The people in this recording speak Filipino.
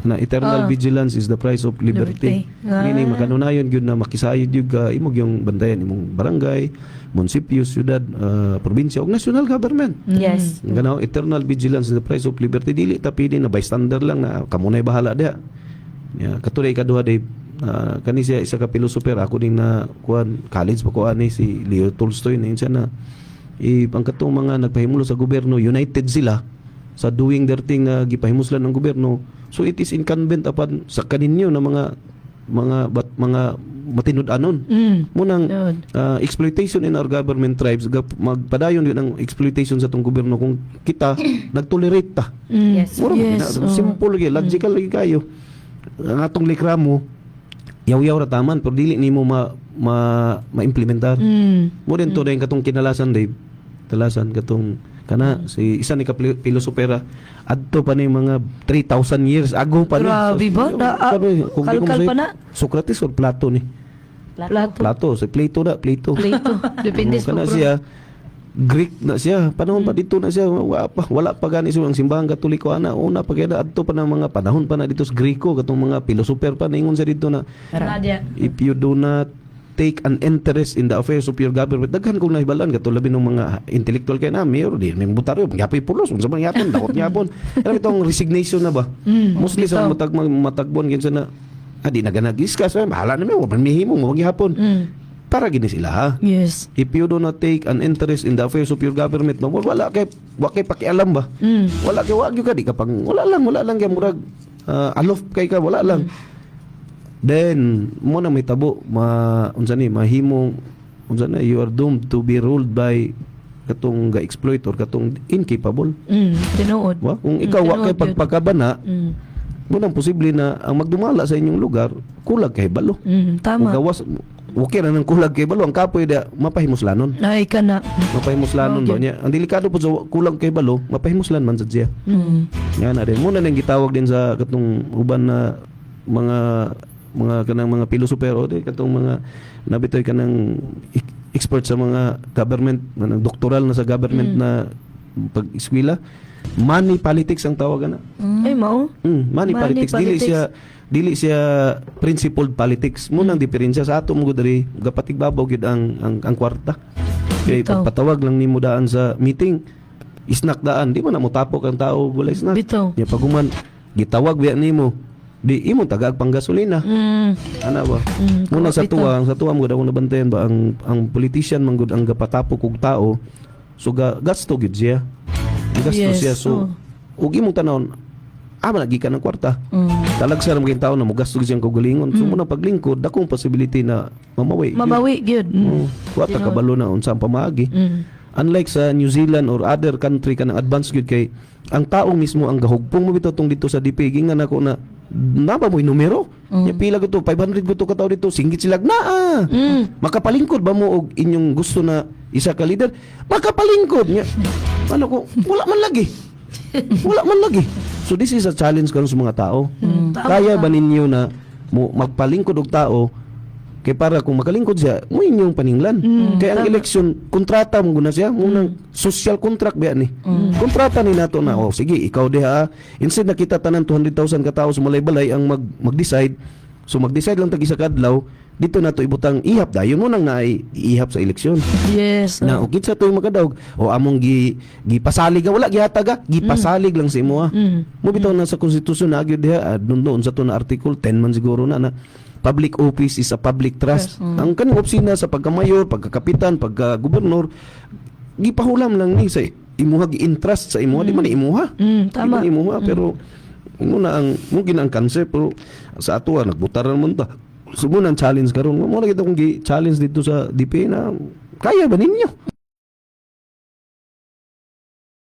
na eternal vigilance is the price of liberty. Ini makanunayon gyud na makisayod gyud ka imong yung bantayan imong barangay, munisipyo, syudad, probinsya ug national government. Yes. Ganaw eternal vigilance is the price of liberty. Dili ta pili na bystander lang na kamunay bahala diha. Ya, katulad ikaduha day kani siya isa ka philosopher ako ding na kuan college pa ko ani si Leo Tolstoy na siya na ang katong mga nagpahimulo sa gobyerno united sila sa doing their thing na gipahimuslan ng gobyerno. So it is incumbent upon sa kaninyo na mga matinud-anon. Munang exploitation in our government tribes magpadayon din ang exploitation sa tong gobyerno kung kita nagtolerate ta. Yes. Simple lagi, logical lagi kayo. Ang atong likramo yaw-yaw ra taman pero dili nimo ma-implementar. Mo din to dayon katong kinalasan Dave. Talasan katong kana si isa ni ka pilosopera adto pa ni mga 3,000 years ago pa ni. Grabe ba? Kalkal pa na? Socrates or Plato ni? Plato. Si Plato na. Plato. Depende sa kana siya Greek na siya. Panahon pa dito na siya. Wala pa gani siya ang simbahang Katoliko ana. Una pa kaya adto pa ng mga panahon pa na dito sa Griko katong mga pilosoper pa ningon sa dito na if you do not take an interest in the affairs of your government, daghan kong nahibalan katulad ng mga intellectual kay na mayor di ning butaryo gyapon pulos unsa man yapon dakot yapon pero itong resignation na ba mostly sa matagbon kinsa na di na ganag-discuss bahala na mo manmihimo mo gyapon para gini sila ha. Yes. If you do not take an interest in the affairs of your government, wala kay pakialam ba? Wala kay wag ka di ka pang wala lang kay murag alof kay ka wala lang. Then mo na may tabo unsa ni mahimong unsa na you are doomed to be ruled by katong ga-exploitor katong incapable. Tinuod. Kung ikaw wa kay pagpakabana munang posible na ang magdumala sa inyong lugar kulag kay balo. Tama. Gawas okay na ng kulag kay balo ang kapoy da mapahimuslanon. Ay kana. Mapahimuslanon ba niya. Ang delikado po sa kulang kay balo mapahimuslan man sa siya. Nga na rin muna nang gitawag din sa katong uban na mga kanang mga pilosoper o di katong mga nabitoy kanang expert sa mga government na doktoral na sa government na pag-eskwela. Money politics ang tawagan na. Ay mao. Money politics dili siya principled politics. Mo nang diferensya sa ato mo diri gapatigbabaw gyud ang kwarta. Kay pagpatawag lang nimo daan sa meeting snack daan di mo na mo tapok ang tao walay snack. Ya paguman gitawag biya nimo di imo tagag pang gasolina. Ana ba? Muna sa tuwa mo daw nabantayan ba ang politician man gud ang gapatapok og tao so gasto gid siya. Gasto siya so ug imong tanawon lagi ka ng kwarta. Talagsa ra maging tao na mo gasto siyang kaugalingon. So muna paglingkod dakong possibility na mamawi. Mamawi gyud. Wata kabalo na unsa ang pamaagi. Unlike sa New Zealand or other country kanang advanced gyud kay ang tao mismo ang gahugpong mo bitaw tong dito sa DP gingan ako na naba mo'y numero. Pila ko to 500 ko to katao dito singgit sila na makapalingkod ba mo og inyong gusto na isa ka leader makapalingkod nya ano ko wala man lagi so this is a challenge karon sa mga tao. Kaya ba ninyo na magpalingkod og tao kay para kung makalingkod siya mo inyong paninglan. Kaya ang election kontrata mo guna siya munang social contract ba ni kontrata ni nato na sige ikaw diha instead na kita tanan 200,000 ka tawo sa malay-balay ang mag-decide so mag-decide lang tag isa kadlaw dito nato ibutang ihap dayon mo nang naihap sa eleksyon. Yes. Na ug kinsa toy makadaog o among gipasalig wala gihataga gipasalig lang sa imo mo bitaw na sa konstitusyon na gyud diha doon sa to na article 10 man siguro na public office is a public trust. Ang kaning opisina sa pagkamayor, pagkakapitan, pagkagobernador gipahulam lang ni sa imuha gi-entrust sa imuha di man imuha. Tama. Imuha pero muna ang mungkin ang concept pero sa ato nagbutar naman ta. Sumunang challenge karon mo na kita kung gi-challenge dito sa DP na kaya ba ninyo?